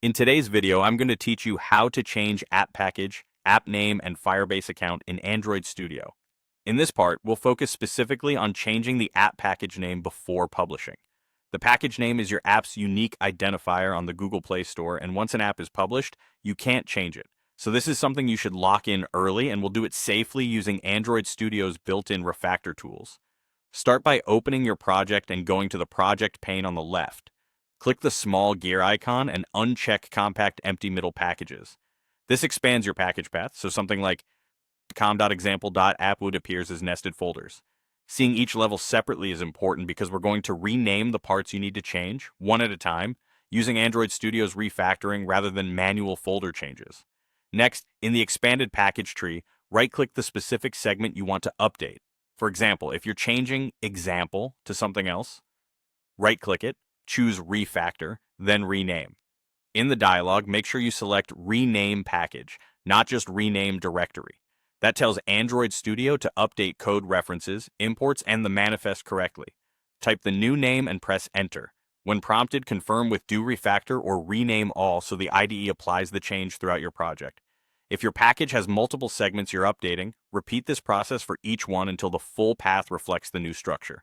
In today's video, I'm going to teach you how to change app package, app name, and Firebase account in Android Studio. In this part, we'll focus specifically on changing the app package name before publishing. The package name is your app's unique identifier on the Google Play Store, and once an app is published, you can't change it. So this is something you should lock in early, and we'll do it safely using Android Studio's built-in refactor tools. Start by opening your project and going to the project pane on the left. Click the small gear icon and uncheck Compact Empty Middle Packages. This expands your package path, so something like com.example.app would appears as nested folders. Seeing each level separately is important because we're going to rename the parts you need to change, one at a time, using Android Studio's refactoring rather than manual folder changes. Next, in the expanded package tree, right-click the specific segment you want to update. For example, if you're changing example to something else, right-click it, choose Refactor, then Rename. In the dialog, make sure you select Rename Package, not just Rename Directory. That tells Android Studio to update code references, imports, and the manifest correctly. Type the new name and press Enter. When prompted, confirm with Do Refactor or Rename All so the IDE applies the change throughout your project. If your package has multiple segments you're updating, repeat this process for each one until the full path reflects the new structure.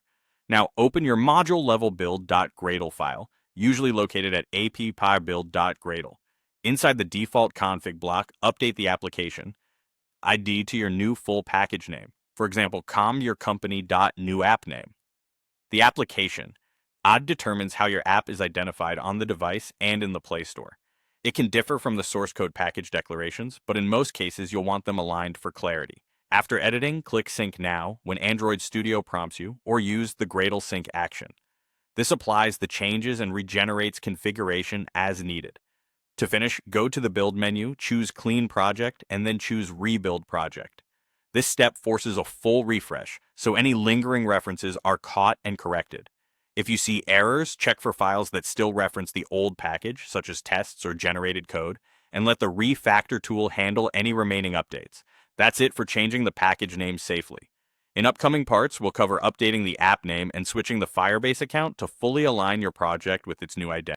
Now open your module-level build.gradle file, usually located at appybuild.gradle. Inside the default config block, update the application ID to your new full package name. For example, comyourcompany.newAppName. The application ID determines how your app is identified on the device and in the Play Store. It can differ from the source code package declarations, but in most cases you'll want them aligned for clarity. After editing, click Sync Now when Android Studio prompts you, or use the Gradle Sync action. This applies the changes and regenerates configuration as needed. To finish, go to the Build menu, choose Clean Project, and then choose Rebuild Project. This step forces a full refresh, so any lingering references are caught and corrected. If you see errors, check for files that still reference the old package, such as tests or generated code, and let the refactor tool handle any remaining updates. That's it for changing the package name safely. In upcoming parts, we'll cover updating the app name and switching the Firebase account to fully align your project with its new identity.